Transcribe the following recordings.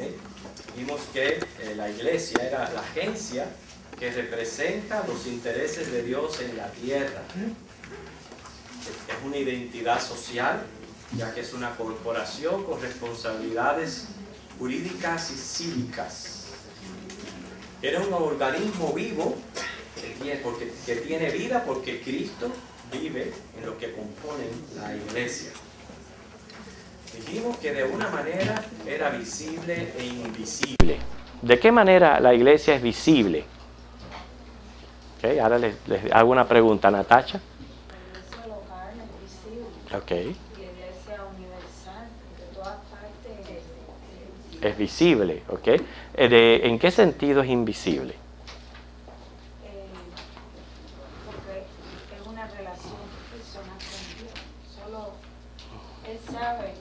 ¿sí? Dijimos que la iglesia era la agencia que representa los intereses de Dios en la tierra. Es una identidad social, ya que es una corporación con responsabilidades jurídicas y cívicas. Era un organismo vivo que tiene vida porque Cristo vive en lo que componen la iglesia. Dijimos que de una manera era visible e invisible. ¿De qué manera la iglesia es visible? Okay, ahora les hago una pregunta, Natacha. La iglesia local es visible. Okay. La iglesia universal, de todas partes, es visible. Es visible, ¿ok? ¿En qué sentido es invisible? Porque es una relación personal con Dios. Solo Él sabe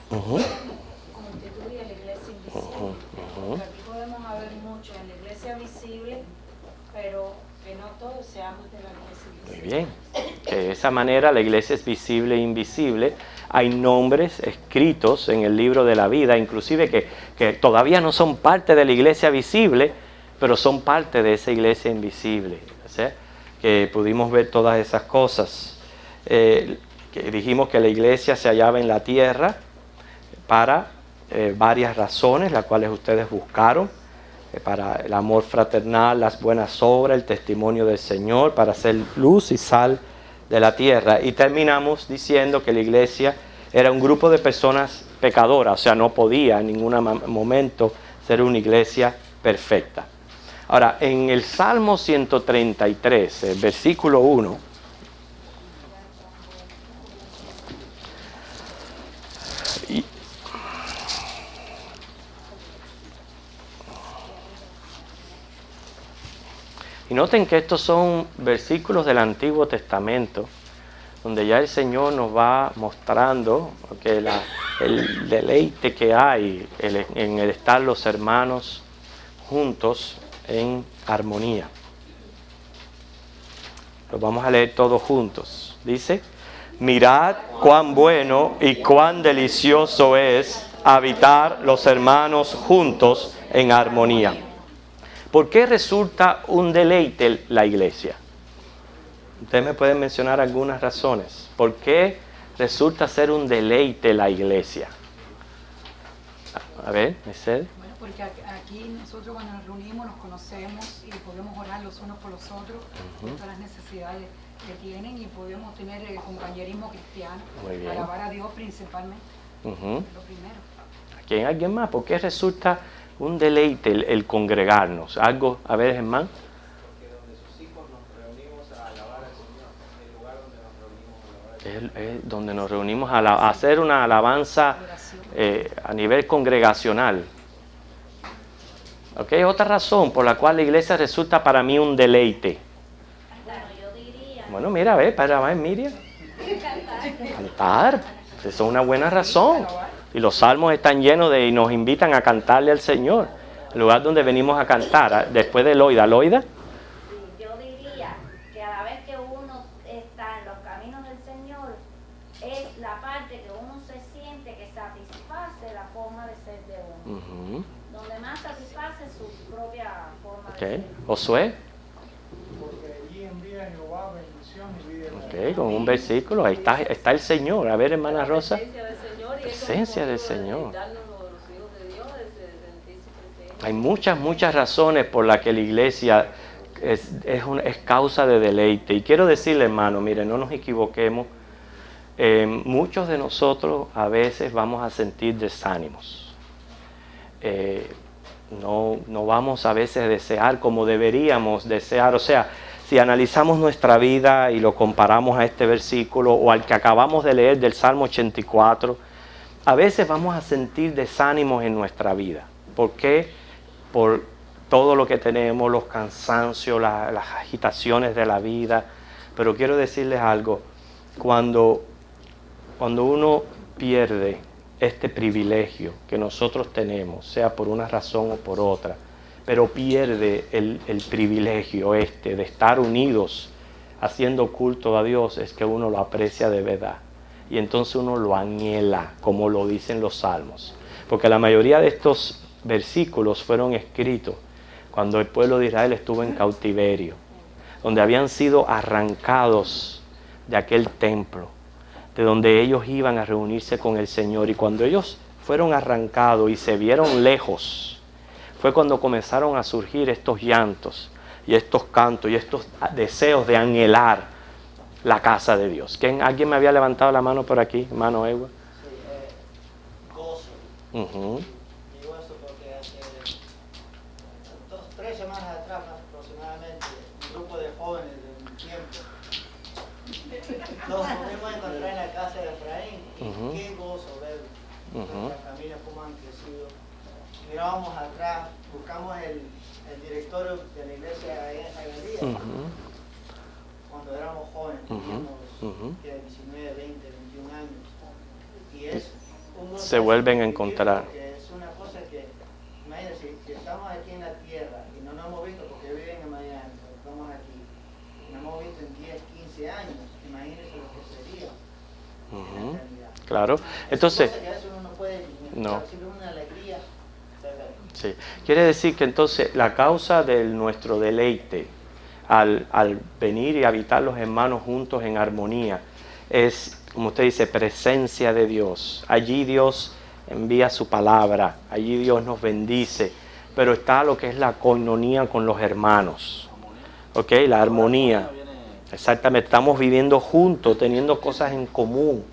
constituye la iglesia invisible. Porque aquí podemos haber mucho en la iglesia visible, pero que no todos seamos de la iglesia invisible. Muy bien. De esa manera la iglesia es visible e invisible. Hay nombres escritos en el libro de la vida, inclusive que todavía no son parte de la iglesia visible, pero son parte de esa iglesia invisible. ¿Sí? Que pudimos ver todas esas cosas. Que dijimos que la iglesia se hallaba en la tierra para varias razones, las cuales ustedes buscaron. Para el amor fraternal, las buenas obras, el testimonio del Señor, para ser luz y sal de la tierra. Y terminamos diciendo que la iglesia era un grupo de personas pecadoras, o sea, no podía en ningún momento ser una iglesia perfecta. Ahora, en el Salmo 133, el versículo 1, y noten que estos son versículos del Antiguo Testamento, donde ya el Señor nos va mostrando que el deleite que hay en el estar los hermanos juntos en armonía. Lo vamos a leer todos juntos. Dice: mirad cuán bueno y cuán delicioso es habitar los hermanos juntos en armonía. ¿Por qué resulta un deleite la iglesia? Ustedes me pueden mencionar algunas razones. ¿Por qué resulta ser un deleite la iglesia? A ver, Mercedes. Bueno, porque aquí nosotros cuando nos reunimos nos conocemos y podemos orar los unos por los otros, por todas las necesidades que tienen, y podemos tener el compañerismo cristiano. Muy bien. Alabar a Dios principalmente. Lo primero. ¿Aquí hay alguien más? ¿Por qué resulta un deleite el congregarnos? Algo, a ver, Germán. Porque donde sus hijos nos reunimos a alabar al Señor, es el lugar donde nos reunimos a alabar al Señor. Es donde nos reunimos a hacer una alabanza a nivel congregacional. ¿Ok? Otra razón por la cual la iglesia resulta para mí un deleite. Bueno, yo diría. Bueno, mira, a ver, para ver, Miriam. Cantar. Esa es una buena razón. Y los salmos están llenos y nos invitan a cantarle al Señor. El lugar donde venimos a cantar, después de Loida. ¿Loida? Sí, yo diría que a la vez que uno está en los caminos del Señor, es la parte que uno se siente que satisface la forma de ser de uno. Donde más satisface su propia forma de ser. Josué. Porque allí envía Jehová bendición y vida. Ok, con un versículo. Ahí está el Señor. A ver, hermana Rosa. Presencia del Señor. Hay muchas razones por las que la iglesia es causa de deleite. Y quiero decirle, hermano, mire, no nos equivoquemos. Muchos de nosotros a veces vamos a sentir desánimos. No vamos a veces a desear como deberíamos desear. O sea, si analizamos nuestra vida y lo comparamos a este versículo o al que acabamos de leer del Salmo 84, a veces vamos a sentir desánimos en nuestra vida. ¿Por qué? Por todo lo que tenemos, los cansancios, las agitaciones de la vida. Pero quiero decirles algo. Cuando uno pierde este privilegio que nosotros tenemos, sea por una razón o por otra, pero pierde el privilegio de estar unidos haciendo culto a Dios, es que uno lo aprecia de verdad. Y entonces uno lo anhela, como lo dicen los salmos. porque la mayoría de estos versículos fueron escritos cuando el pueblo de Israel estuvo en cautiverio, donde habían sido arrancados de aquel templo, de donde ellos iban a reunirse con el Señor. Y cuando ellos fueron arrancados y se vieron lejos, fue cuando comenzaron a surgir estos llantos y estos cantos y estos deseos de anhelar la casa de Dios. ¿Alguien me había levantado la mano por aquí? Hermano Ewa. Sí, gozo. Uh-huh. Digo eso porque hace 3 semanas atrás aproximadamente, un grupo de jóvenes de un tiempo nos pudimos encontrar en la casa de Efraín. Uh-huh. Qué gozo ver Uh-huh. nuestras familias cómo han crecido. Mirábamos atrás, buscamos el directorio de la iglesia Agalía. Uh-huh. Cuando éramos jóvenes, teníamos que 19, 20, 21 años. Y es se vuelven a encontrar. Es una cosa que, imagínense, si estamos aquí en la tierra y no nos hemos visto, porque viven en Miami, pero estamos aquí, no hemos visto en 10, 15 años, imagínense lo que sería en la eternidad. Claro, entonces, que a veces uno no puede, no. siempre una alegría. Sí. Quiere decir que entonces la causa de nuestro deleite al venir y habitar los hermanos juntos en armonía es, como usted dice, presencia de Dios. Allí Dios envía su palabra, allí Dios nos bendice, pero está lo que es la coinonía con los hermanos. ¿Ok? La armonía. Exactamente, estamos viviendo juntos, teniendo cosas en común.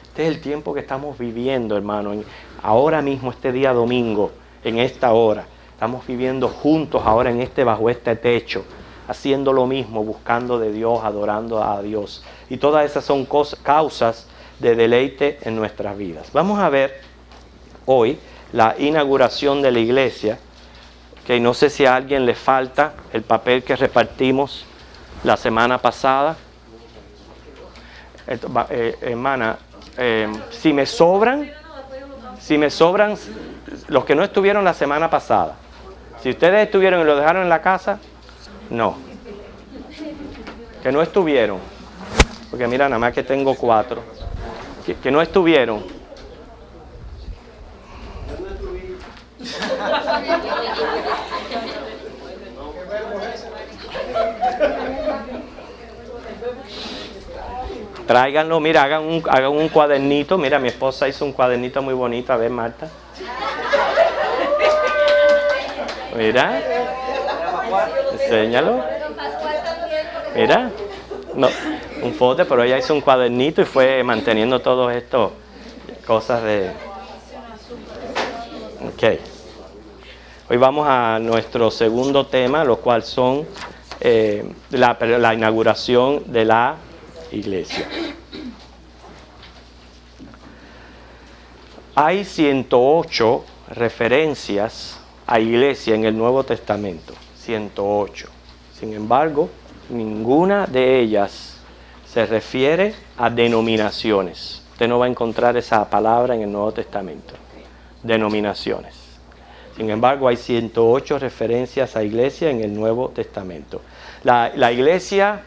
Este es el tiempo que estamos viviendo, hermano. Ahora mismo, este día domingo, en esta hora, estamos viviendo juntos ahora bajo este techo, haciendo lo mismo, buscando de Dios, adorando a Dios. Y todas esas son causas de deleite en nuestras vidas. Vamos a ver hoy la inauguración de la iglesia, que no sé si a alguien le falta el papel que repartimos la semana pasada. Hermana, si me sobran, los que no estuvieron la semana pasada, si ustedes estuvieron y lo dejaron en la casa, no. Que no estuvieron, porque mira, nada más que tengo 4, que no estuvieron. Tráiganlo, mira, hagan un cuadernito. Mira, mi esposa hizo un cuadernito muy bonito. A ver, Marta. Mira. Enséñalo. Mira. No, un foto, pero ella hizo un cuadernito y fue manteniendo todo esto. Cosas de... Ok. Hoy vamos a nuestro segundo tema, lo cual son la inauguración de la iglesia. Hay 108 referencias a iglesia en el Nuevo Testamento, 108. Sin embargo, ninguna de ellas se refiere a denominaciones. Usted no va a encontrar esa palabra en el Nuevo Testamento, denominaciones. Sin embargo, hay 108 referencias a iglesia en el Nuevo Testamento. La iglesia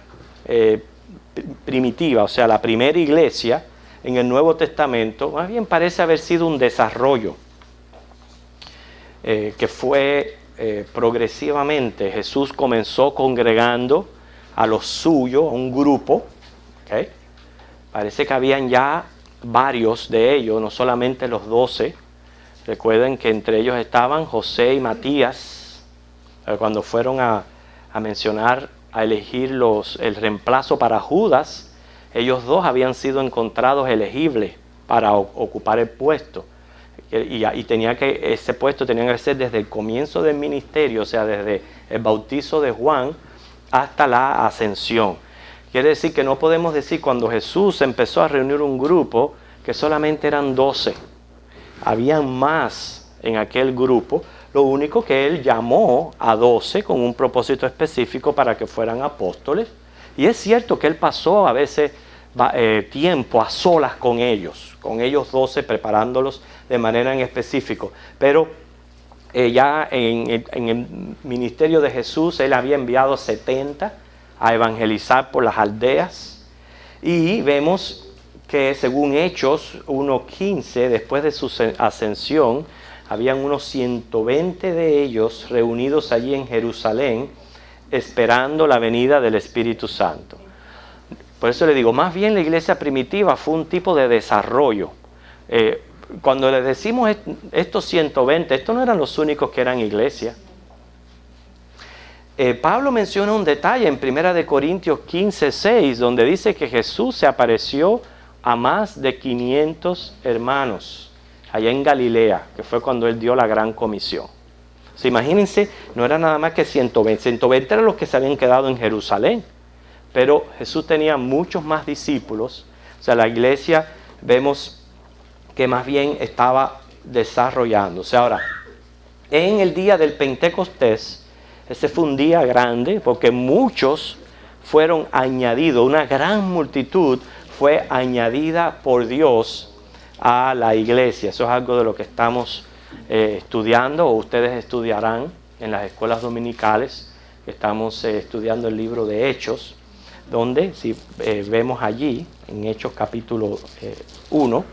primitiva, o sea, la primera iglesia en el Nuevo Testamento, más bien parece haber sido un desarrollo que fue progresivamente. Jesús comenzó congregando a los suyos, a un grupo, ¿okay? Parece que habían ya varios de ellos, no solamente los 12. Recuerden que entre ellos estaban José y Matías, cuando fueron a mencionar, a elegir el reemplazo para Judas, ellos dos habían sido encontrados elegibles para ocupar el puesto. Y ese puesto tenía que ser desde el comienzo del ministerio, o sea, desde el bautizo de Juan hasta la ascensión. Quiere decir que no podemos decir cuando Jesús empezó a reunir un grupo que solamente eran 12. Habían más en aquel grupo. Lo único que él llamó a 12 con un propósito específico para que fueran apóstoles. Y es cierto que él pasó a veces tiempo a solas con ellos 12, preparándolos de manera en específico. Pero ya en el ministerio de Jesús, él había enviado 70 a evangelizar por las aldeas. Y vemos que según Hechos 1:15, después de su ascensión, habían unos 120 de ellos reunidos allí en Jerusalén, esperando la venida del Espíritu Santo. Por eso le digo, más bien la iglesia primitiva fue un tipo de desarrollo. Cuando les decimos estos 120, estos no eran los únicos que eran iglesia. Pablo menciona un detalle en 1 Corintios 15:6, donde dice que Jesús se apareció a más de 500 hermanos allá en Galilea, que fue cuando él dio la gran comisión. O sea, imagínense, no era nada más que 120. 120 eran los que se habían quedado en Jerusalén, pero Jesús tenía muchos más discípulos. O sea, la iglesia vemos que más bien estaba desarrollándose. Ahora, en el día del Pentecostés, ese fue un día grande porque muchos fueron añadidos, una gran multitud fue añadida por Dios a la iglesia. Eso es algo de lo que estamos estudiando, o ustedes estudiarán en las escuelas dominicales. Estamos estudiando el libro de Hechos, donde si vemos allí, en Hechos capítulo 1,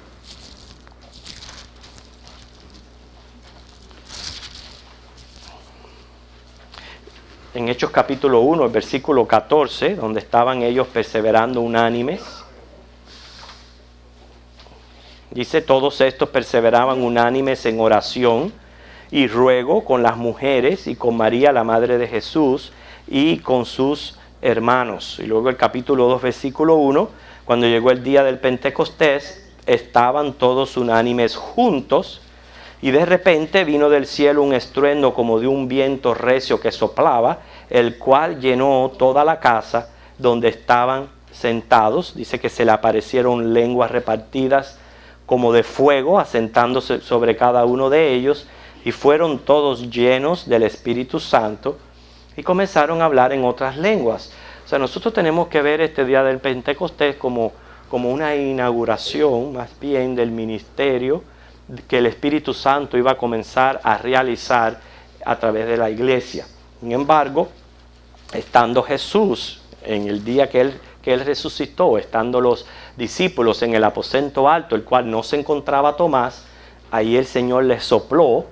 en Hechos capítulo 1, el versículo 14, donde estaban ellos perseverando unánimes. Dice, todos estos perseveraban unánimes en oración y ruego con las mujeres y con María, la madre de Jesús, y con sus hermanos. Y luego el capítulo 2, versículo 1, cuando llegó el día del Pentecostés, estaban todos unánimes juntos, y de repente vino del cielo un estruendo como de un viento recio que soplaba, el cual llenó toda la casa donde estaban sentados. Dice que se le aparecieron lenguas repartidas como de fuego, asentándose sobre cada uno de ellos, y fueron todos llenos del Espíritu Santo, y comenzaron a hablar en otras lenguas. O sea, nosotros tenemos que ver este día del Pentecostés como una inauguración, más bien, del ministerio que el Espíritu Santo iba a comenzar a realizar a través de la iglesia. Sin embargo, estando Jesús en el día que él resucitó, estando los discípulos en el aposento alto, el cual no se encontraba Tomás, ahí el Señor les sopló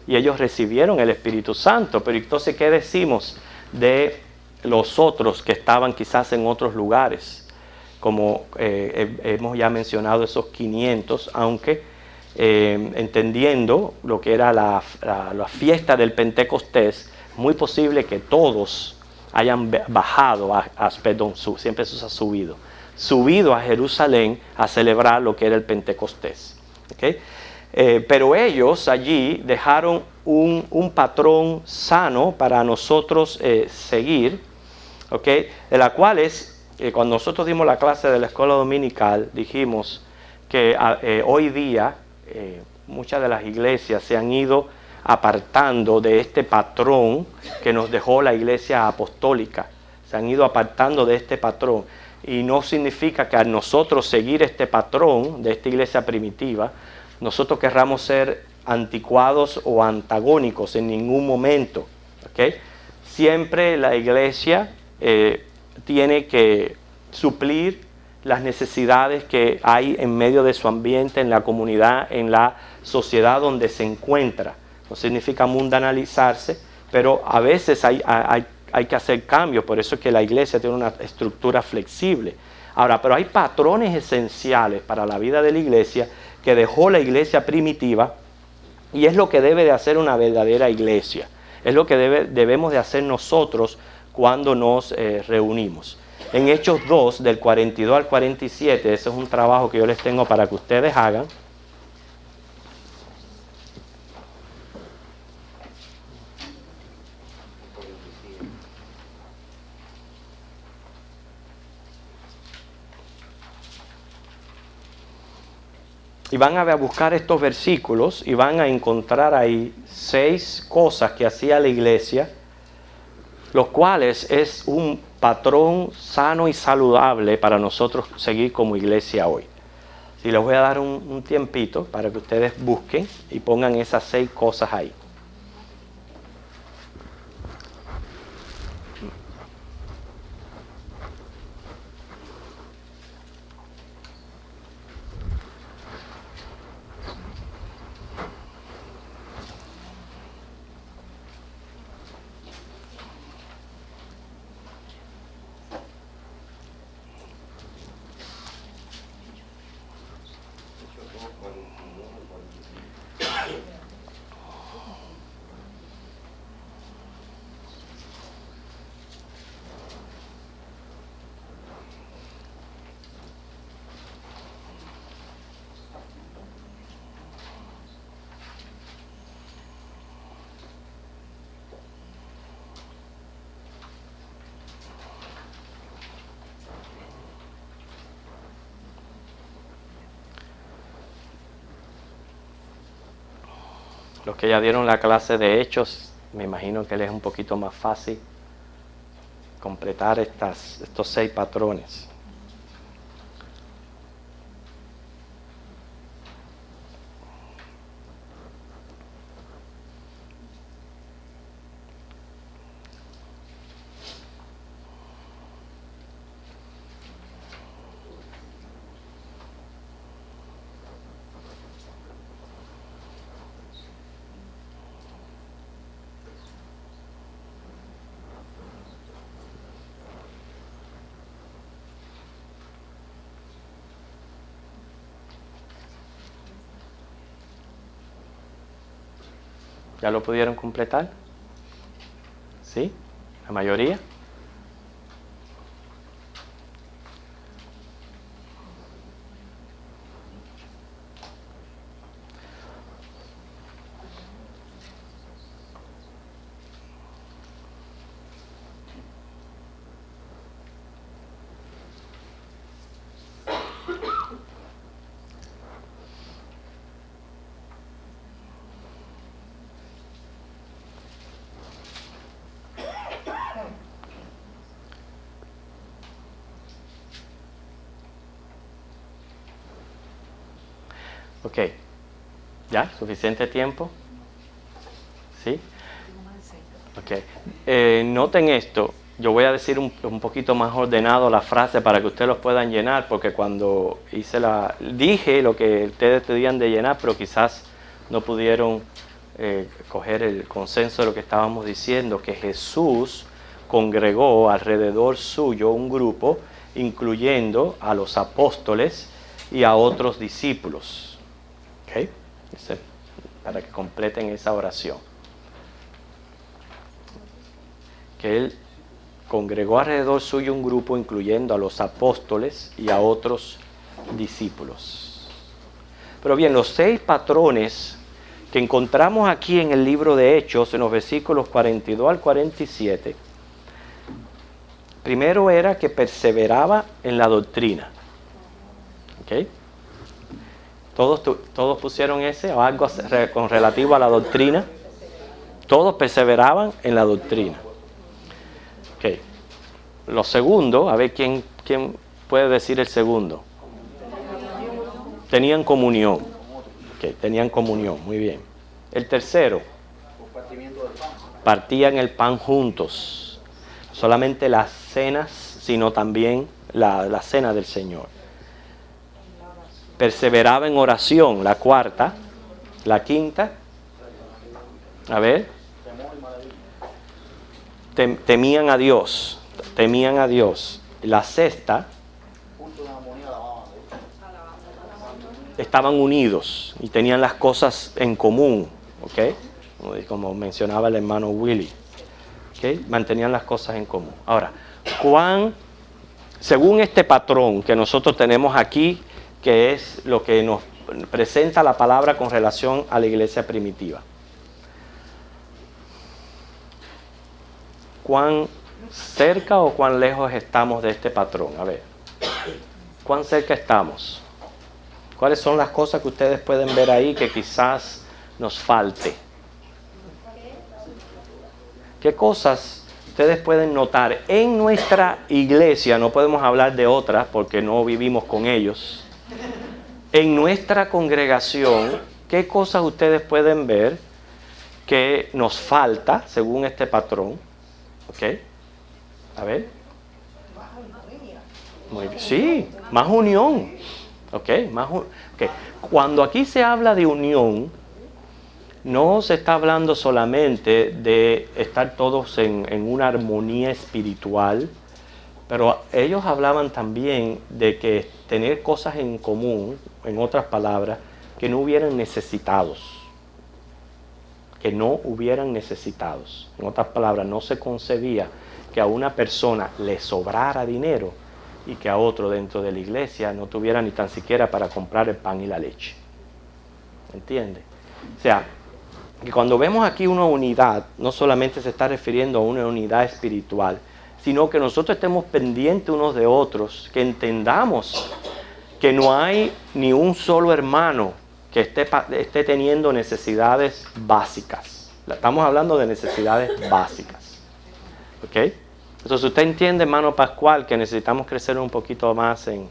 y ellos recibieron el Espíritu Santo. Pero entonces, ¿qué decimos de los otros que estaban quizás en otros lugares? Como hemos ya mencionado esos 500, aunque entendiendo lo que era la fiesta del Pentecostés, muy posible que todos hayan bajado, siempre eso se ha subido a Jerusalén a celebrar lo que era el Pentecostés. ¿Okay? Pero ellos allí dejaron un patrón sano para nosotros seguir, ¿okay? De la cual cuando nosotros dimos la clase de la escuela dominical, dijimos que hoy día muchas de las iglesias se han ido apartando de este patrón que nos dejó la iglesia apostólica. Se han ido apartando de este patrón. Y no significa que al nosotros seguir este patrón de esta iglesia primitiva, nosotros querramos ser anticuados o antagónicos en ningún momento. ¿Okay? Siempre la iglesia tiene que suplir las necesidades que hay en medio de su ambiente, en la comunidad, en la sociedad donde se encuentra. No significa mundanalizarse, pero a veces hay que hacer cambios. Por eso es que la iglesia tiene una estructura flexible. Ahora, pero hay patrones esenciales para la vida de la iglesia que dejó la iglesia primitiva, y es lo que debe de hacer una verdadera iglesia. Es lo que debemos de hacer nosotros cuando nos reunimos. En Hechos 2, del 42 al 47, ese es un trabajo que yo les tengo para que ustedes hagan. Y van a buscar estos versículos y van a encontrar ahí 6 cosas que hacía la iglesia, los cuales es un patrón sano y saludable para nosotros seguir como iglesia hoy. Y les voy a dar un tiempito para que ustedes busquen y pongan esas 6 cosas ahí. Los que ya dieron la clase de Hechos, me imagino que les es un poquito más fácil completar estos 6 patrones. ¿Ya lo pudieron completar? ¿Sí? ¿La mayoría? Ok. ¿Ya? ¿Suficiente tiempo? ¿Sí? Ok. Noten esto. Yo voy a decir un poquito más ordenado la frase para que ustedes los puedan llenar, porque cuando dije lo que ustedes tenían de llenar, pero quizás no pudieron coger el consenso de lo que estábamos diciendo, que Jesús congregó alrededor suyo un grupo, incluyendo a los apóstoles y a otros discípulos. ¿Okay? Para que completen esa oración. Que Él congregó alrededor suyo un grupo, incluyendo a los apóstoles y a otros discípulos. Pero bien, los 6 patrones que encontramos aquí en el libro de Hechos, en los versículos 42 al 47, primero era que perseveraba en la doctrina. ¿Ok? Todos pusieron ese o algo con relativo a la doctrina. Todos perseveraban en la doctrina. Okay. Lo segundo, a ver quién puede decir el segundo. Tenían comunión. Okay, tenían comunión, muy bien. El tercero, partían el pan juntos. Solamente las cenas, sino también la cena del Señor. Perseveraba en oración, la cuarta. La quinta, a ver, temían a Dios. La sexta, estaban unidos y tenían las cosas en común, ¿ok? Como mencionaba el hermano Willy, ¿ok? Mantenían las cosas en común. Ahora, según este patrón que nosotros tenemos aquí, que es lo que nos presenta la palabra con relación a la iglesia primitiva. ¿Cuán cerca o cuán lejos estamos de este patrón? A ver, ¿cuán cerca estamos? ¿Cuáles son las cosas que ustedes pueden ver ahí que quizás nos falte? ¿Qué cosas ustedes pueden notar en nuestra iglesia? No podemos hablar de otras porque no vivimos con ellos. En nuestra congregación, ¿qué cosas ustedes pueden ver que nos falta según este patrón? ¿Ok? A ver. Muy bien. Sí, más unión. ¿Ok? Okay. Cuando aquí se habla de unión, no se está hablando solamente de estar todos en una armonía espiritual, pero ellos hablaban también de que tener cosas en común, en otras palabras, que no hubieran necesitados. Que no hubieran necesitados. En otras palabras, no se concebía que a una persona le sobrara dinero y que a otro dentro de la iglesia no tuviera ni tan siquiera para comprar el pan y la leche. ¿Entiende? O sea, que cuando vemos aquí una unidad, no solamente se está refiriendo a una unidad espiritual, sino que nosotros estemos pendientes unos de otros, que entendamos que no hay ni un solo hermano que esté teniendo necesidades básicas. Estamos hablando de necesidades básicas. ¿Ok? Entonces usted entiende, hermano Pascual, que necesitamos crecer un poquito más en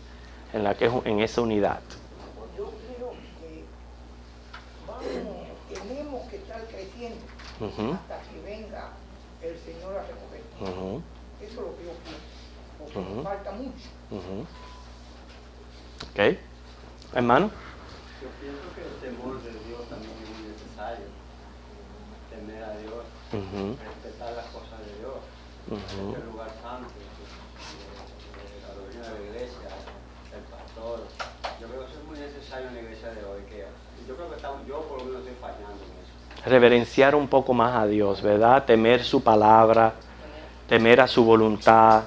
esa unidad. Yo creo que tenemos que estar creciendo hasta que venga el Señor a recoger. Eso es lo que yo pienso, porque nos falta mucho. ¿Ok? Hermano. Yo pienso que el temor de Dios también es muy necesario. Temer a Dios, respetar las cosas de Dios. Este lugar santo, la doctrina de la iglesia, el pastor. Yo creo que eso es muy necesario en la iglesia de hoy. Yo creo que yo por lo menos estoy fallando en eso. Reverenciar un poco más a Dios, ¿verdad? Temer su palabra, temer a su voluntad.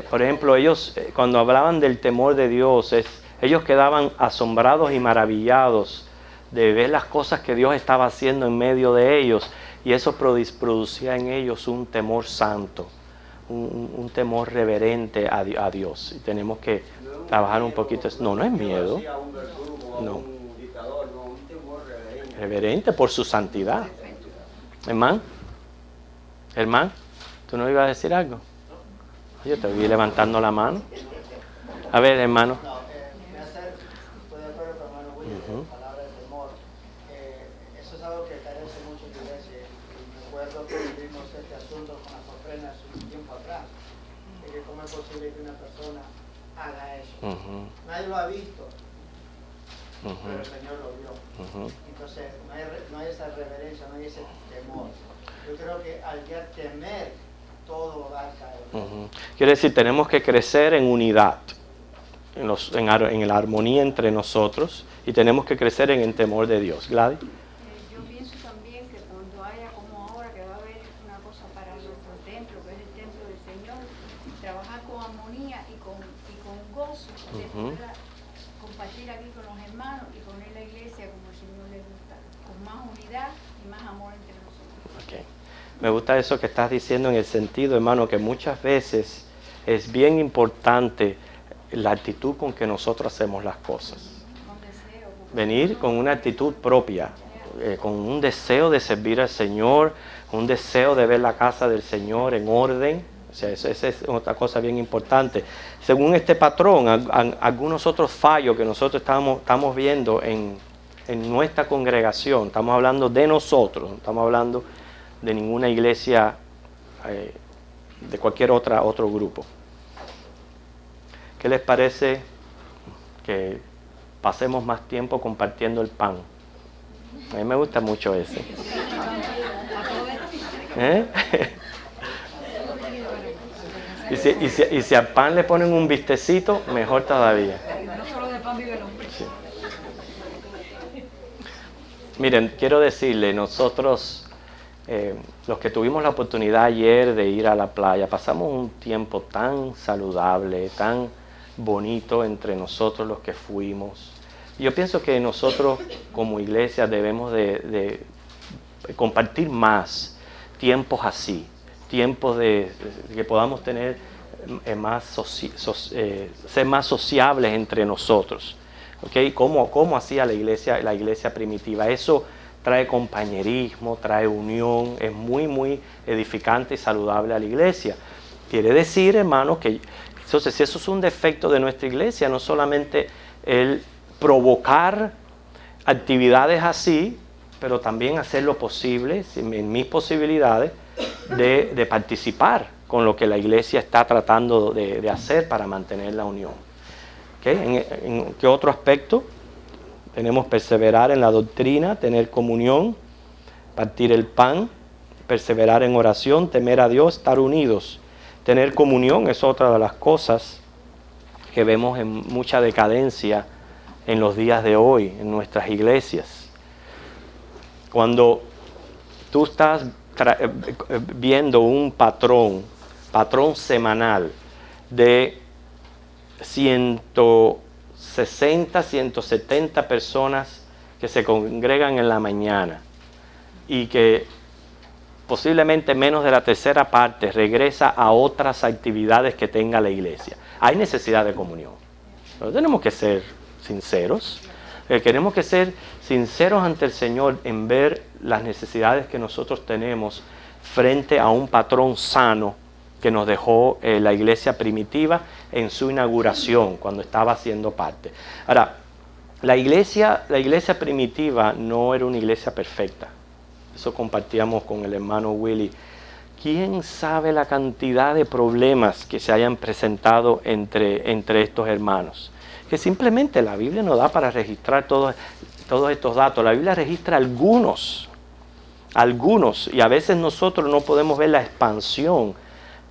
Por ejemplo, ellos cuando hablaban del temor de Dios, ellos quedaban asombrados y maravillados de ver las cosas que Dios estaba haciendo en medio de ellos. Y eso producía en ellos un temor santo, un temor reverente a Dios. Y tenemos que trabajar un poquito. No es miedo. No. Reverente por su santidad. Hermano, ¿tú no ibas a decir algo? Yo te vi levantando la mano. A ver, hermano. Estoy de acuerdo con hermano William, la palabra de temor. Eso es algo que carece mucho en la iglesia. Recuerdo que vivimos este asunto con las ofrendas un tiempo atrás. De que cómo es posible que una persona haga eso. Nadie lo ha visto, pero el Señor lo vio. Entonces no hay esa reverencia, no hay ese temor. Yo creo que al ya temer, todo va a caer. Quiere decir, tenemos que crecer en unidad, en la armonía entre nosotros, y tenemos que crecer en el temor de Dios. Gladys. Yo pienso también que cuando haya, como ahora, que va a haber una cosa para nuestro templo, que es el templo del Señor, trabajar con armonía y con gozo, de poder compartir aquí con los hermanos y poner la iglesia como el Señor le gusta, con más unidad y más amor entre nosotros. Okay. Me gusta eso que estás diciendo en el sentido, hermano, que muchas veces es bien importante la actitud con que nosotros hacemos las cosas. Venir con una actitud propia, con un deseo de servir al Señor, un deseo de ver la casa del Señor en orden. O sea, esa es otra cosa bien importante. Según este patrón, algunos otros fallos que nosotros estamos viendo en nuestra congregación, estamos hablando de nosotros, no estamos hablando de ninguna iglesia, de cualquier otro grupo. ¿Qué les parece que pasemos más tiempo compartiendo el pan? A mí me gusta mucho ese. Y si al pan le ponen un bistecito, mejor todavía. No solo de pan vive el hombre. Sí. Miren, quiero decirle, nosotros, los que tuvimos la oportunidad ayer de ir a la playa, pasamos un tiempo tan saludable, tan bonito entre nosotros los que fuimos. Yo pienso que nosotros como iglesia debemos de compartir más tiempos así, tiempos de que podamos tener ser más sociables entre nosotros. ¿Okay? ¿Cómo hacía la iglesia primitiva? Eso trae compañerismo, trae unión, es muy, muy edificante y saludable a la iglesia. Quiere decir, hermanos, que entonces, si eso es un defecto de nuestra iglesia, no solamente el provocar actividades así, pero también hacer lo posible, en mis posibilidades, de participar con lo que la iglesia está tratando de hacer para mantener la unión. ¿Okay? ¿En qué otro aspecto? Tenemos perseverar en la doctrina, tener comunión, partir el pan, perseverar en oración, temer a Dios, estar unidos. Tener comunión es otra de las cosas que vemos en mucha decadencia en los días de hoy, en nuestras iglesias. Cuando tú estás viendo un patrón semanal de 160, 170 personas que se congregan en la mañana y que posiblemente menos de la tercera parte regresa a otras actividades que tenga la iglesia. Hay necesidad de comunión. Pero tenemos que ser sinceros. Queremos que ser sinceros ante el Señor en ver las necesidades que nosotros tenemos frente a un patrón sano que nos dejó la iglesia primitiva en su inauguración, cuando estaba siendo parte. Ahora, la iglesia primitiva no era una iglesia perfecta. Eso compartíamos con el hermano Willy. ¿Quién sabe la cantidad de problemas que se hayan presentado entre estos hermanos? Que simplemente la Biblia no da para registrar todos estos datos. La Biblia registra algunos, y a veces nosotros no podemos ver la expansión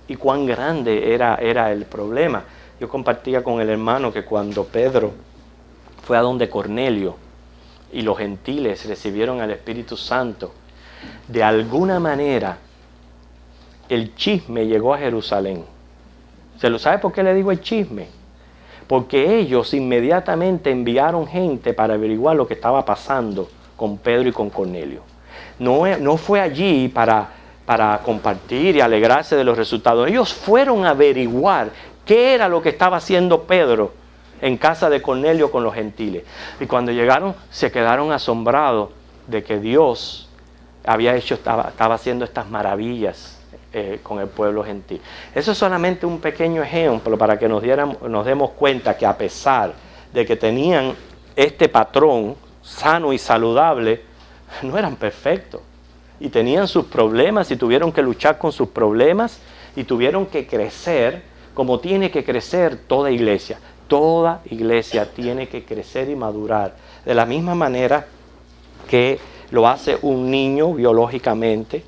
y cuán grande era el problema. Yo compartía con el hermano que cuando Pedro fue a donde Cornelio y los gentiles recibieron al Espíritu Santo, de alguna manera el chisme llegó a Jerusalén. ¿Se lo sabe por qué le digo el chisme? Porque ellos inmediatamente enviaron gente para averiguar lo que estaba pasando con Pedro y con Cornelio. No fue allí para compartir y alegrarse de los resultados. Ellos fueron a averiguar qué era lo que estaba haciendo Pedro en casa de Cornelio con los gentiles. Y cuando llegaron se quedaron asombrados de que Dios estaba haciendo estas maravillas con el pueblo gentil. Eso es solamente un pequeño ejemplo para que nos demos cuenta que a pesar de que tenían este patrón sano y saludable, no eran perfectos. Y tenían sus problemas y tuvieron que luchar con sus problemas y tuvieron que crecer como tiene que crecer toda iglesia. Toda iglesia tiene que crecer y madurar de la misma manera que lo hace un niño biológicamente,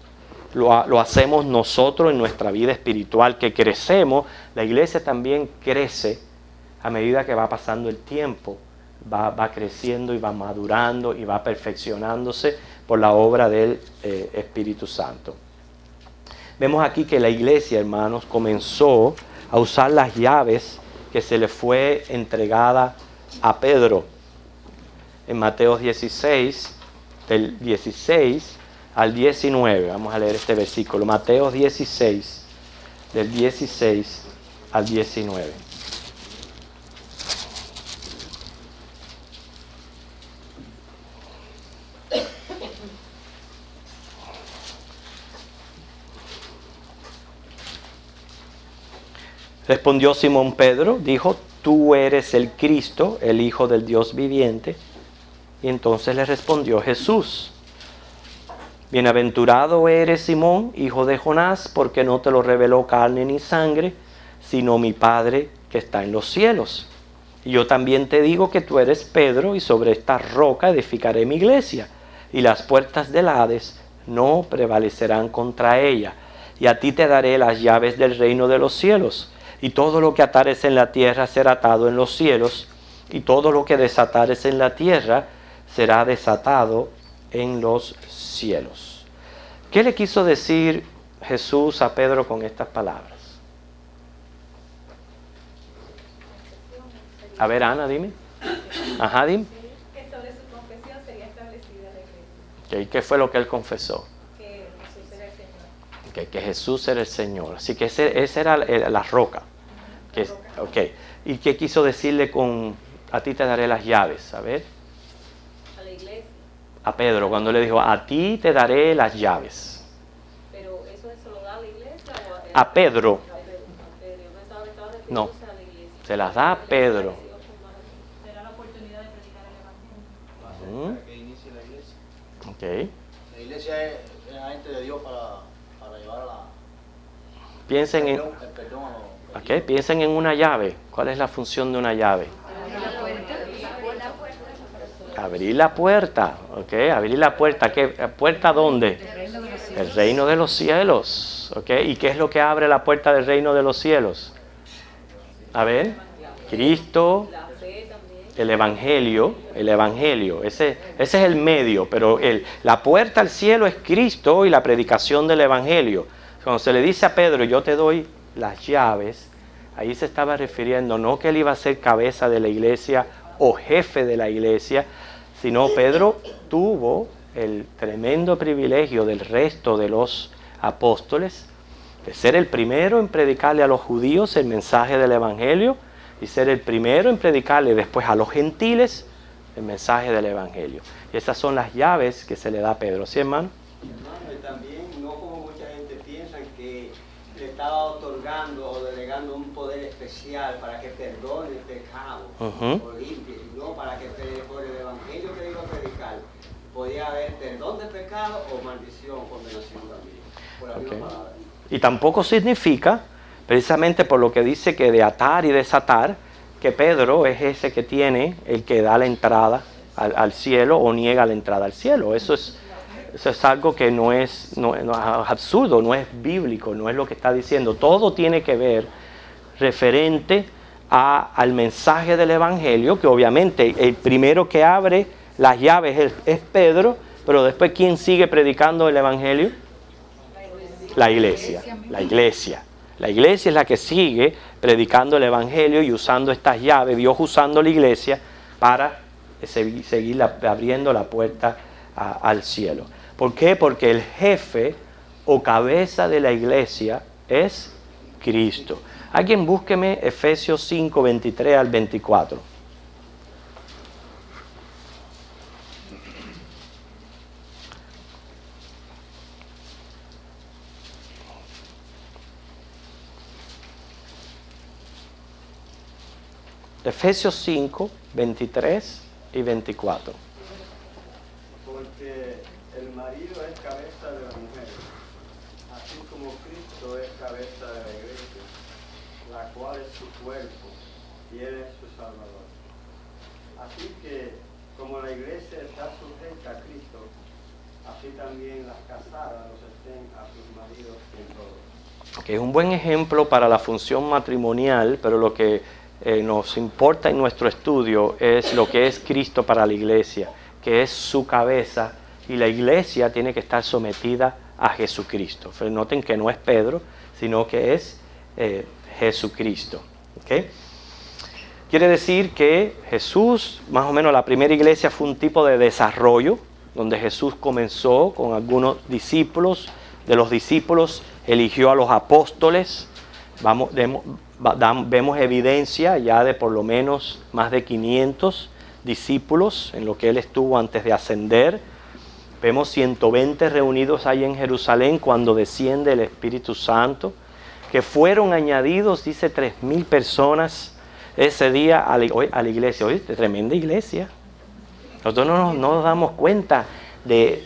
lo hacemos nosotros en nuestra vida espiritual, que crecemos. La iglesia también crece a medida que va pasando el tiempo, va creciendo y va madurando y va perfeccionándose por la obra del Espíritu Santo. Vemos aquí que la iglesia, hermanos, comenzó a usar las llaves que se le fue entregada a Pedro. En Mateo 16, del 16 al 19, vamos a leer este versículo. Mateo 16, del 16 al 19. Respondió Simón Pedro, dijo: tú eres el Cristo, el Hijo del Dios viviente. Y entonces le respondió Jesús: bienaventurado eres Simón, hijo de Jonás, porque no te lo reveló carne ni sangre, sino mi Padre que está en los cielos. Y yo también te digo que tú eres Pedro, y sobre esta roca edificaré mi iglesia, y las puertas del Hades no prevalecerán contra ella. Y a ti te daré las llaves del reino de los cielos. Y todo lo que atares en la tierra será atado en los cielos, y todo lo que desatares en la tierra será desatado en los cielos. ¿Qué le quiso decir Jesús a Pedro con estas palabras? A ver, Ana, dime. Ajá, dime. Que sobre su confesión sería establecida la iglesia. ¿Qué fue lo que él confesó? Que Jesús era el Señor. Que Jesús era el Señor. Así que esa era la roca. ¿Y qué quiso decirle con a ti te daré las llaves? A ver. A la iglesia. A Pedro, cuando le dijo a ti te daré las llaves. Pero eso se lo da a la iglesia o a Pedro. A Pedro. Yo pensaba que estaba refiriéndose No, a la iglesia. se las da a Pedro. Será la oportunidad de predicar el evangelio. Ujú. Para que inicie la iglesia. Ok. La iglesia es la gente de Dios para llevar a la Piensen en, el perdón a los okay, piensen en una llave. ¿Cuál es la función de una llave? Abrir la puerta. Okay, abrir la puerta. ¿Qué puerta dónde? El reino de los cielos. Okay, ¿y qué es lo que abre la puerta del reino de los cielos? A ver, Cristo, el Evangelio, ese es el medio, pero la puerta al cielo es Cristo y la predicación del Evangelio. Cuando se le dice a Pedro, yo te doy las llaves, ahí se estaba refiriendo no que él iba a ser cabeza de la iglesia o jefe de la iglesia, sino Pedro tuvo el tremendo privilegio del resto de los apóstoles de ser el primero en predicarle a los judíos el mensaje del Evangelio y ser el primero en predicarle después a los gentiles el mensaje del Evangelio. Y esas son las llaves que se le da a Pedro. ¿Sí, hermano? Hermano, y también, no como mucha gente piensa que le estaba otorgando o delegando un poder especial para que perdone el pecado o limpie, no, para que por el Evangelio que iba a predicar podía haber perdón de pecado o maldición, condenación también, por la misma palabra. Y tampoco significa, precisamente por lo que dice que de atar y desatar, que Pedro es ese que tiene, el que da la entrada al cielo o niega la entrada al cielo. Eso es algo que no es absurdo, no es bíblico, no es lo que está diciendo. Todo tiene que ver referente al mensaje del Evangelio, que obviamente el primero que abre las llaves es Pedro, pero después ¿quién sigue predicando el Evangelio? La iglesia. La iglesia es la que sigue predicando el Evangelio y usando estas llaves, Dios usando la iglesia para seguir abriendo la puerta al cielo. ¿Por qué? Porque el jefe o cabeza de la iglesia es Cristo. Alguien búsqueme Efesios 5, 23 al 24. Efesios 5, 23 y 24. Porque el marido es cabeza de la mujer, así como Cristo es cabeza de la iglesia, la cual es su cuerpo y él es su Salvador. Así que, como la iglesia está sujeta a Cristo, así también las casadas los estén a sus maridos en todo. Que es un buen ejemplo para la función matrimonial, pero lo que nos importa en nuestro estudio es lo que es Cristo para la iglesia, que es su cabeza, y la iglesia tiene que estar sometida a Jesucristo. Noten que no es Pedro, sino que es Jesucristo. ¿Okay? Quiere decir que Jesús, más o menos la primera iglesia fue un tipo de desarrollo, donde Jesús comenzó con algunos discípulos, de los discípulos eligió a los apóstoles. Vemos evidencia ya de por lo menos más de 500 discípulos en lo que él estuvo antes de ascender. Vemos 120 reunidos ahí en Jerusalén cuando desciende el Espíritu Santo, que fueron añadidos, dice, 3,000 personas ese día a la iglesia. Oye, tremenda iglesia. Nosotros no nos damos cuenta de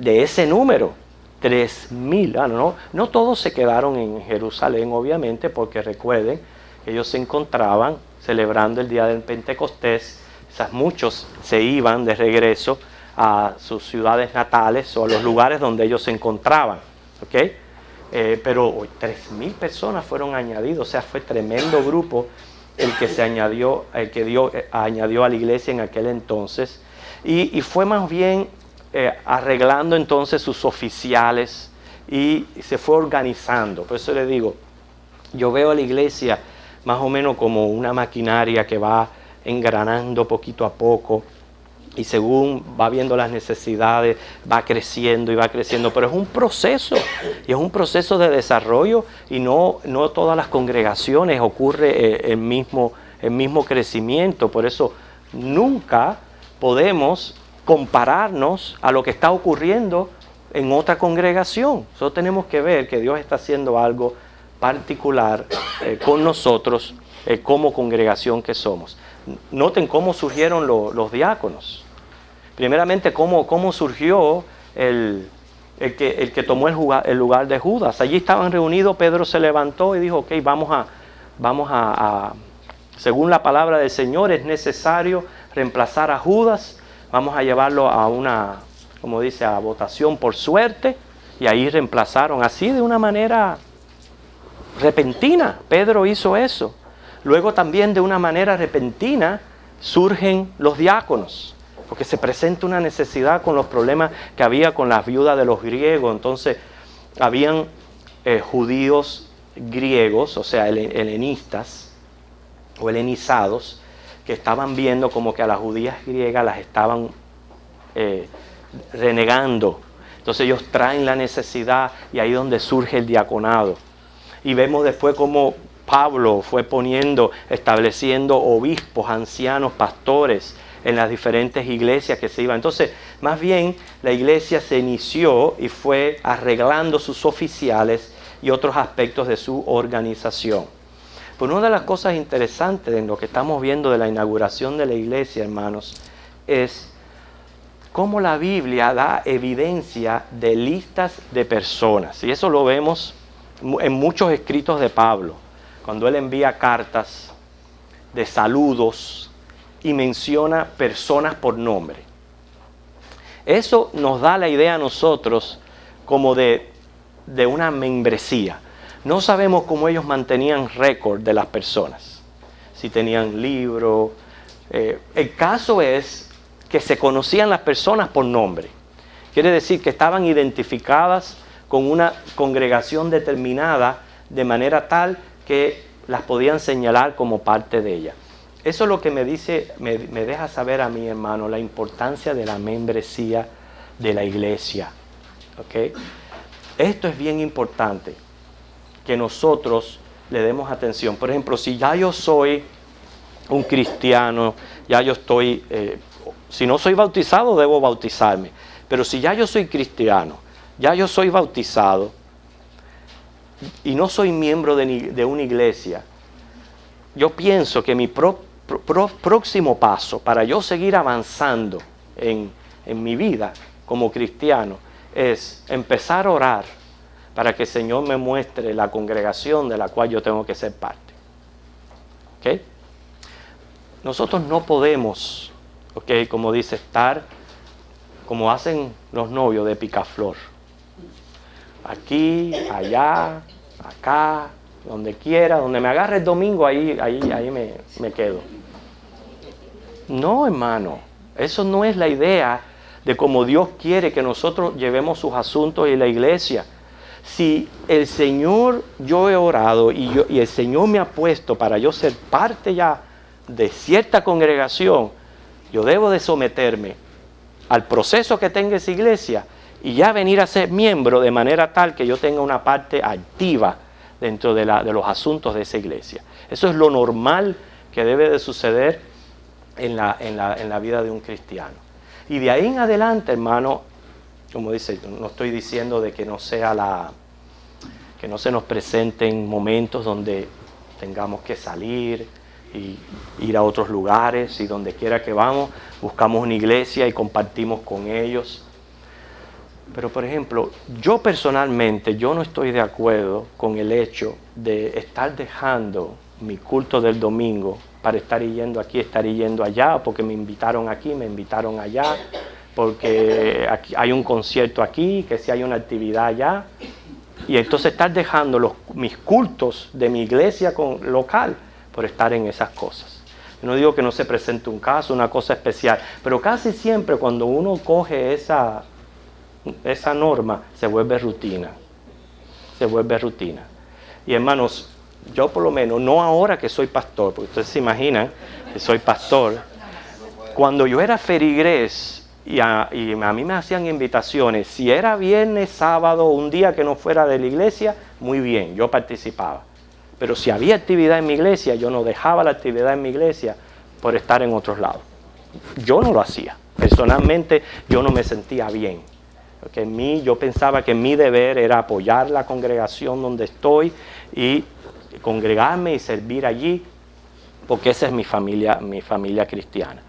ese número. 3,000. No todos se quedaron en Jerusalén, obviamente, porque recuerden que ellos se encontraban celebrando el día del Pentecostés. Muchos se iban de regreso a sus ciudades natales o a los lugares donde ellos se encontraban. ¿Okay? Pero 3,000 personas fueron añadidos, o sea, fue tremendo grupo el que se añadió, el que Dios añadió a la iglesia en aquel entonces. Y fue más bien arreglando entonces sus oficiales y se fue organizando. Por eso le digo, yo veo a la iglesia más o menos como una maquinaria que va engranando poquito a poco y según va viendo las necesidades va creciendo y va creciendo, pero es un proceso y es un proceso de desarrollo y no todas las congregaciones ocurre el mismo crecimiento. Por eso nunca podemos compararnos a lo que está ocurriendo en otra congregación. Nosotros tenemos que ver que Dios está haciendo algo particular con nosotros como congregación que somos. Noten cómo surgieron los diáconos. Primeramente, cómo surgió el que tomó el lugar de Judas. Allí estaban reunidos, Pedro se levantó y dijo, ok, vamos a según la palabra del Señor, es necesario reemplazar a Judas. Vamos a llevarlo a a votación por suerte. Y ahí reemplazaron, así de una manera repentina. Pedro hizo eso. Luego también de una manera repentina surgen los diáconos, porque se presenta una necesidad con los problemas que había con las viudas de los griegos. Entonces, habían judíos griegos, o sea, helenistas o helenizados, que estaban viendo como que a las judías griegas las estaban renegando. Entonces ellos traen la necesidad y ahí es donde surge el diaconado. Y vemos después cómo Pablo fue estableciendo obispos, ancianos, pastores en las diferentes iglesias que se iban. Entonces, más bien, la iglesia se inició y fue arreglando sus oficiales y otros aspectos de su organización. Pero una de las cosas interesantes en lo que estamos viendo de la inauguración de la iglesia, hermanos, es cómo la Biblia da evidencia de listas de personas. Y eso lo vemos en muchos escritos de Pablo, cuando él envía cartas de saludos y menciona personas por nombre. Eso nos da la idea a nosotros como de una membresía. No sabemos cómo ellos mantenían récord de las personas, si tenían libro. El caso es que se conocían las personas por nombre. Quiere decir que estaban identificadas con una congregación determinada de manera tal que las podían señalar como parte de ella. Eso es lo que me deja saber a mi hermano la importancia de la membresía de la iglesia. ¿Okay? Esto es bien importante, que nosotros le demos atención. Por ejemplo, si ya yo soy un cristiano, ya yo estoy, si no soy bautizado, debo bautizarme. Pero si ya yo soy cristiano, ya yo soy bautizado y no soy miembro de una iglesia, yo pienso que mi próximo paso para yo seguir avanzando en mi vida como cristiano es empezar a orar para que el Señor me muestre la congregación de la cual yo tengo que ser parte. ¿Okay? Nosotros no podemos, ¿okay? Como dice, estar como hacen los novios de picaflor. Aquí, allá, acá, donde quiera, donde me agarre el domingo, ahí me quedo. No, hermano, eso no es la idea de cómo Dios quiere que nosotros llevemos sus asuntos en la iglesia. Si el Señor, yo he orado y el Señor me ha puesto para yo ser parte ya de cierta congregación, yo debo de someterme al proceso que tenga esa iglesia y ya venir a ser miembro de manera tal que yo tenga una parte activa dentro de los asuntos de esa iglesia. Eso es lo normal que debe de suceder en la vida de un cristiano. Y de ahí en adelante, hermano, como dice, no estoy diciendo de que no sea que no se nos presenten momentos donde tengamos que salir y ir a otros lugares, y donde quiera que vamos, buscamos una iglesia y compartimos con ellos. Pero, por ejemplo, yo personalmente, yo no estoy de acuerdo con el hecho de estar dejando mi culto del domingo para estar yendo aquí, estar yendo allá, porque me invitaron aquí, me invitaron allá, porque aquí hay un concierto aquí, que si hay una actividad allá, y entonces estar dejando mis cultos de mi iglesia local por estar en esas cosas. Yo no digo que no se presente un caso, una cosa especial, pero casi siempre cuando uno coge esa norma, se vuelve rutina. Se vuelve rutina. Y hermanos, yo por lo menos, no ahora que soy pastor, porque ustedes se imaginan que soy pastor, cuando yo era ferigrés y a mí me hacían invitaciones, si era viernes, sábado, un día que no fuera de la iglesia, muy bien, yo participaba. Pero si había actividad en mi iglesia, yo no dejaba la actividad en mi iglesia por estar en otros lados. Yo no lo hacía. Personalmente, yo no me sentía bien. Porque yo pensaba que mi deber era apoyar la congregación donde estoy y congregarme y servir allí, porque esa es mi familia cristiana.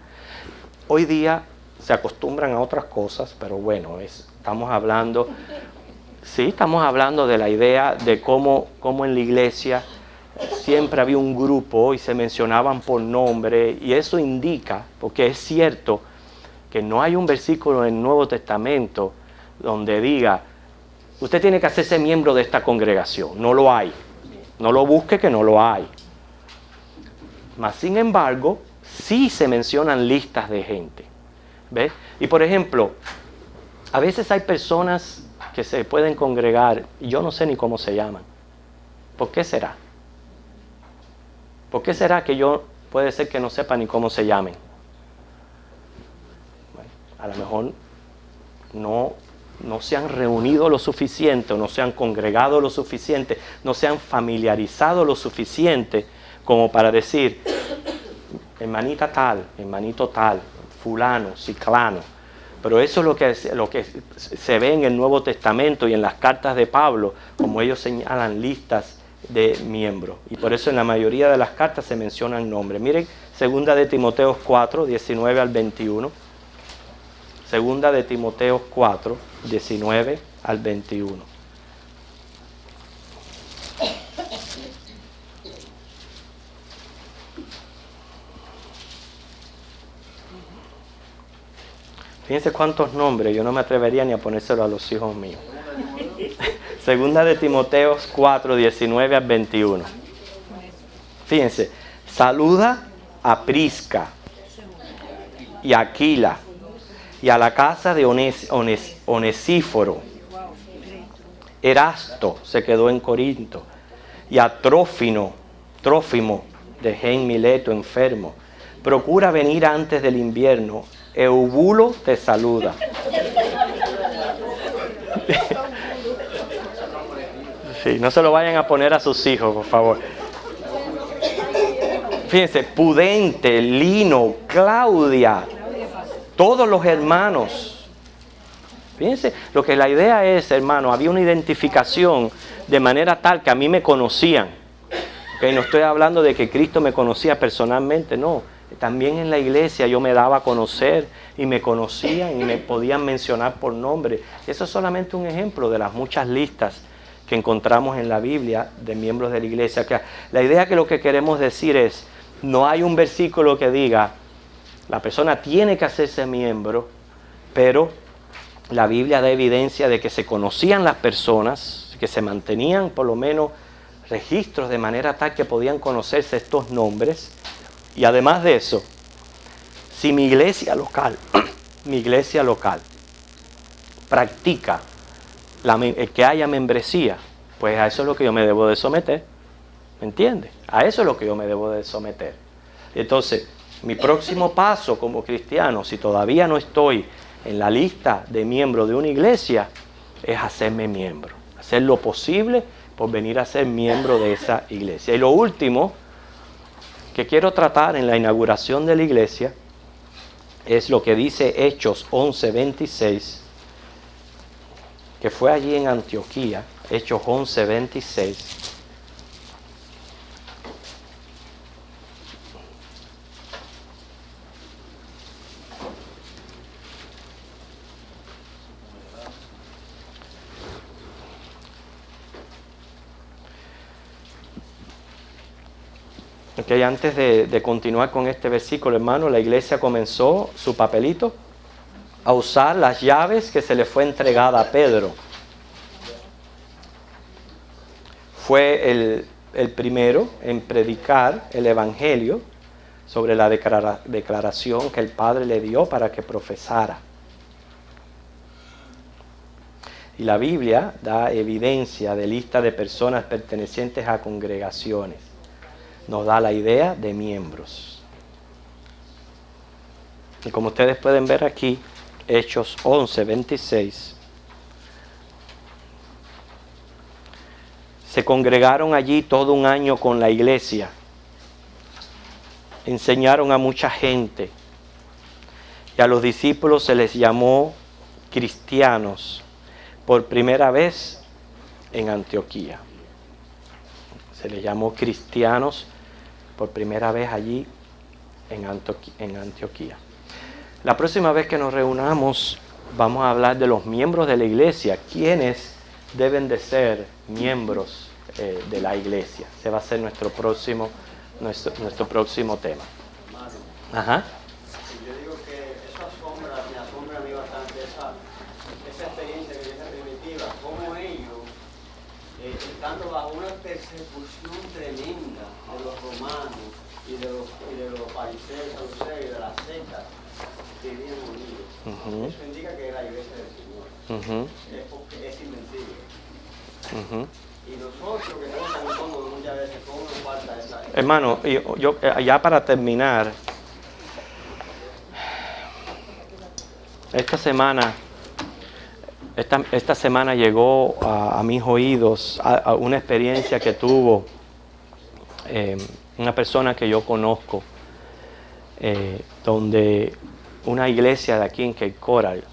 Hoy día se acostumbran a otras cosas, pero bueno, estamos hablando de la idea de cómo en la iglesia siempre había un grupo y se mencionaban por nombre, y eso indica, porque es cierto que no hay un versículo en el Nuevo Testamento donde diga, usted tiene que hacerse miembro de esta congregación. No lo hay. No lo busque, que no lo hay. Mas, sin embargo, sí se mencionan listas de gente. ¿Ves? Y por ejemplo, a veces hay personas que se pueden congregar y yo no sé ni cómo se llaman. ¿Por qué será? ¿Por qué será que puede ser que no sepa ni cómo se llamen? Bueno, a lo mejor no se han reunido lo suficiente, o no se han congregado lo suficiente, no se han familiarizado lo suficiente como para decir, hermanita tal, hermanito tal, fulano, ciclano. Pero eso es lo que se ve en el Nuevo Testamento y en las cartas de Pablo, como ellos señalan listas de miembros. Y por eso en la mayoría de las cartas se mencionan nombres. Miren, 2 de Timoteo 4, 19 al 21. 2 de Timoteo 4, 19 al 21. Fíjense cuántos nombres, yo no me atrevería ni a ponérselo a los hijos míos. 2 de Timoteo 4, 19 al 21. Fíjense, saluda a Prisca y a Aquila y a la casa de Onesíforo. Erasto se quedó en Corinto y a Trófimo dejé en Mileto enfermo. Procura venir antes del invierno. Eubulo te saluda. Sí, no se lo vayan a poner a sus hijos, por favor. Fíjense, Pudente, Lino, Claudia, todos los hermanos. Fíjense, lo que la idea es, hermano, había una identificación de manera tal que a mí me conocían. ¿Okay? No estoy hablando de que Cristo me conocía personalmente, no. También en la iglesia yo me daba a conocer y me conocían y me podían mencionar por nombre. Eso es solamente un ejemplo de las muchas listas que encontramos en la Biblia de miembros de la iglesia. Que la idea que lo que queremos decir es, no hay un versículo que diga, la persona tiene que hacerse miembro, pero la Biblia da evidencia de que se conocían las personas, que se mantenían por lo menos registros de manera tal que podían conocerse estos nombres. Y además de eso, si mi iglesia local practica el que haya membresía, pues a eso es lo que yo me debo de someter. ¿Me entiende? A eso es lo que yo me debo de someter. Entonces, mi próximo paso como cristiano, si todavía no estoy en la lista de miembros de una iglesia, es hacerme miembro. Hacer lo posible por venir a ser miembro de esa iglesia. Y lo último que quiero tratar en la inauguración de la iglesia es lo que dice Hechos 11:26, que fue allí en Antioquía, Hechos 11:26. Okay, antes de continuar con este versículo, hermano, la iglesia comenzó su papelito a usar las llaves que se le fue entregada a Pedro. Fue el primero en predicar el evangelio sobre la declaración que el Padre le dio para que profesara. Y la Biblia da evidencia de lista de personas pertenecientes a congregaciones. Nos da la idea de miembros. Y como ustedes pueden ver aquí, Hechos 11:26. Se congregaron allí todo un año con la iglesia. Enseñaron a mucha gente. Y a los discípulos se les llamó cristianos por primera vez en Antioquía. Se les llamó cristianos por primera vez allí en Antioquía. La próxima vez que nos reunamos vamos a hablar de los miembros de la iglesia, quienes deben de ser miembros de la iglesia. Ese va a ser nuestro próximo tema. Ajá. Yo digo que eso me asombra a mí bastante esa experiencia de iglesia primitiva, cómo ellos, estando bajo una persecución tremenda de los romanos y de los fariseos, saduceos y de las sectas, vivían unidos. Eso indica que es la iglesia del Señor. Es invencible. Y nosotros que estamos tan incómodos muchas veces, ¿cómo nos falta esa? Hermano, yo ya para terminar, esta semana llegó a mis oídos a una experiencia que tuvo una persona que yo conozco, donde una iglesia de aquí en Cape Coral,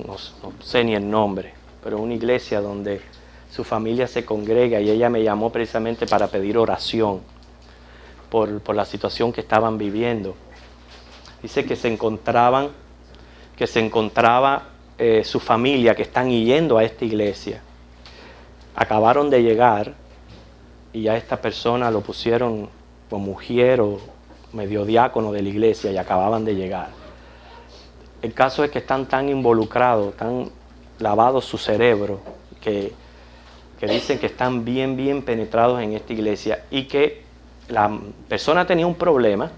no sé ni el nombre, pero una iglesia donde su familia se congrega, y ella me llamó precisamente para pedir oración por la situación que estaban viviendo. Dice que se encontraba su familia, que están yendo a esta iglesia. Acabaron de llegar y a esta persona lo pusieron como mujer o medio diácono de la iglesia, y acababan de llegar. El caso es que están tan involucrados, tan lavados su cerebro, que dicen que están bien penetrados en esta iglesia, y que la persona tenía un problema.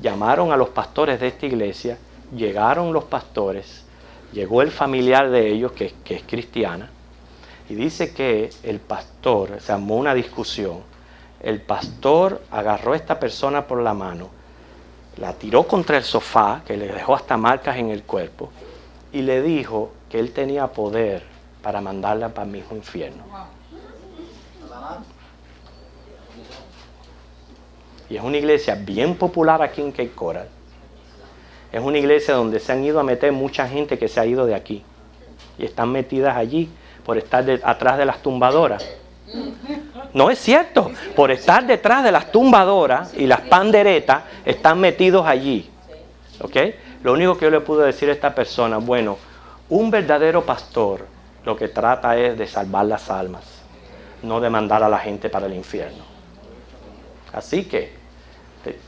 Llamaron a los pastores de esta iglesia, llegaron los pastores, llegó el familiar de ellos, que es cristiana, y dice que el pastor, se armó una discusión. El pastor agarró a esta persona por la mano, la tiró contra el sofá, que le dejó hasta marcas en el cuerpo, y le dijo que él tenía poder para mandarla para el mismo infierno. Y es una iglesia bien popular aquí en Cape Coral. Es una iglesia donde se han ido a meter mucha gente que se ha ido de aquí. Y están metidas allí por estar atrás de las tumbadoras. No es cierto. Por estar detrás de las tumbadoras y las panderetas, están metidos allí. ¿Ok? Lo único que yo le pude decir a esta persona, bueno, un verdadero pastor lo que trata es de salvar las almas, no de mandar a la gente para el infierno. Así que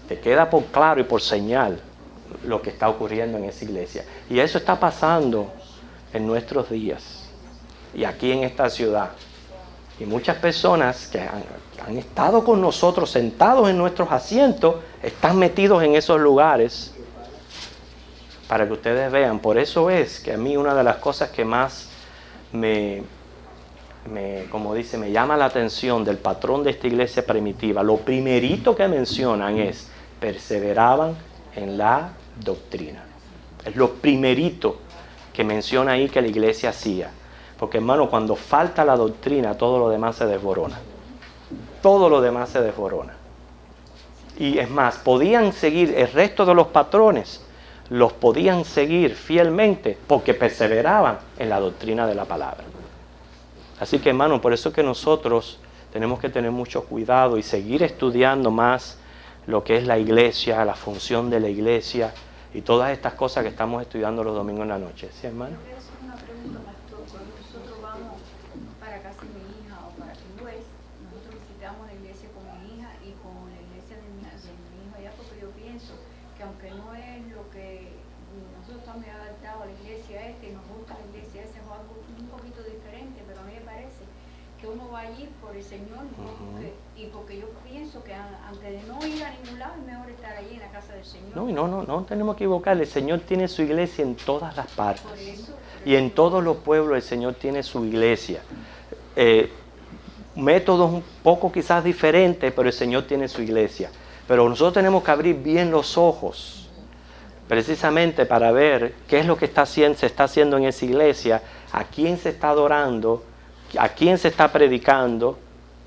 te queda por claro y por señal lo que está ocurriendo en esa iglesia. Y eso está pasando en nuestros días y aquí en esta ciudad. Y muchas personas que han estado con nosotros sentados en nuestros asientos están metidos en esos lugares, para que ustedes vean. Por eso es que a mí una de las cosas que más me llama la atención del patrón de esta iglesia primitiva, lo primerito que mencionan es: perseveraban en la doctrina. Es lo primerito que menciona ahí que la iglesia hacía. Porque, hermano, cuando falta la doctrina, todo lo demás se desborona. Todo lo demás se desborona. Y es más, podían seguir el resto de los patrones, los podían seguir fielmente porque perseveraban en la doctrina de la palabra. Así que, hermano, por eso que nosotros tenemos que tener mucho cuidado y seguir estudiando más lo que es la iglesia, la función de la iglesia y todas estas cosas que estamos estudiando los domingos en la noche. ¿Sí, hermano? Yo quiero hacer una pregunta, pastor. Cuando nosotros vamos para casa de mi hija o para West, nosotros visitamos la iglesia con mi hija y con la iglesia de mi hijo allá, porque yo pienso que aunque no es lo que nosotros estamos adaptados a la iglesia y nos gusta la iglesia es algo un poquito diferente, pero a mí me parece que uno va allí por el Señor, porque yo pienso que antes de no ir a ningún lado es mejor estar allí en la casa del Señor. No tenemos que equivocarle. El Señor tiene su iglesia en todas las partes. Y en todos los pueblos el Señor tiene su iglesia. Métodos un poco quizás diferentes, pero el Señor tiene su iglesia. Pero nosotros tenemos que abrir bien los ojos, precisamente para ver qué es lo que se está haciendo en esa iglesia, a quién se está adorando, a quién se está predicando,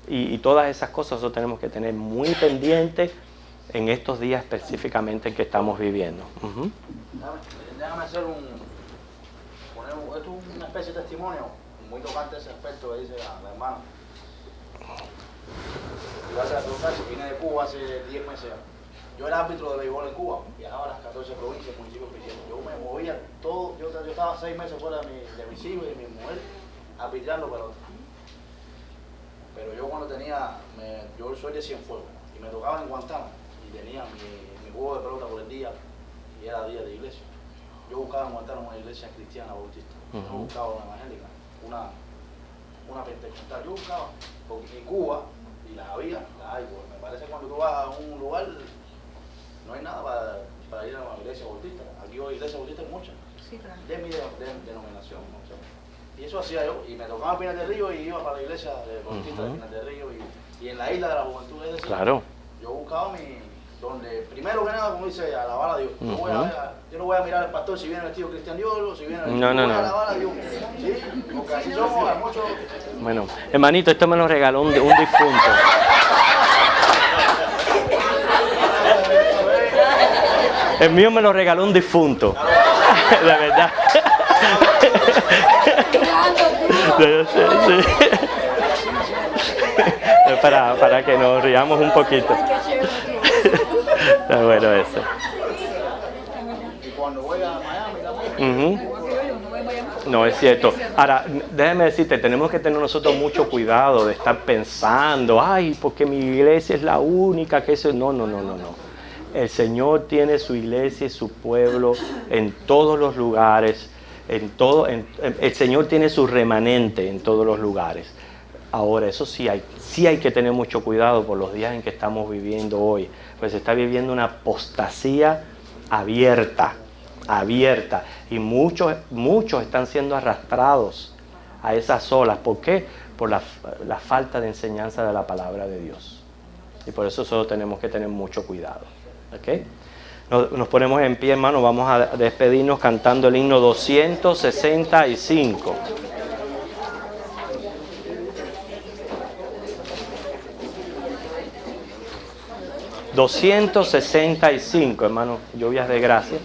y todas esas cosas nosotros tenemos que tener muy pendientes en estos días específicamente en que estamos viviendo. Déjame hacer esto es una especie de testimonio muy tocante ese aspecto que dice la hermana. Yo hace la pregunta, vine de Cuba hace 10 meses. Yo era árbitro de béisbol en Cuba, viajaba a las 14 provincias, municipios cristianos. Yo me movía todo, yo estaba 6 meses fuera de mis hijos y de mi mujer, arbitrando pelota. Pero yo cuando yo soy de Cienfuegos y me tocaba en Guantánamo y tenía mi juego de pelota por el día y era día de iglesia. Yo buscaba en Guantánamo una iglesia cristiana bautista, no buscaba una evangélica, una pentecostal, yo buscaba, porque en Cuba, y las hay, pues me parece que cuando tú vas a un lugar no hay nada para ir a una iglesia bautista. Aquí hay iglesias bautistas muchas, de mi denominación, no sé. Y eso hacía yo, y me tocaba Pinar del Río y iba para la iglesia de bautista de Pinar del Río y en la isla de la juventud, es decir, claro. Yo buscaba donde primero que nada, como dice, alabar a Dios. Yo no voy a mirar al pastor si viene vestido Cristian Dior o si viene voy a alabar a Dios. ¿Sí? Porque así somos a muchos. Bueno, hermanito, esto me lo regaló un difunto. El mío me lo regaló un difunto. De verdad. Sí. Para que nos riamos un poquito. Está bueno eso. Y cuando voy a Miami también. No, es cierto. Ahora, déjame decirte, tenemos que tener nosotros mucho cuidado de estar pensando, ay, porque mi iglesia es la única que eso. No. El Señor tiene su iglesia y su pueblo en todos los lugares. El Señor tiene su remanente en todos los lugares. Ahora, eso sí hay que tener mucho cuidado por los días en que estamos viviendo hoy. Pues se está viviendo una apostasía abierta. Y muchos están siendo arrastrados a esas olas. ¿Por qué? Por la falta de enseñanza de la palabra de Dios. Y por eso solo tenemos que tener mucho cuidado. ¿Okay? Nos ponemos en pie, hermano. Vamos a despedirnos cantando el himno 265. 265, hermano. Lluvias de gracia.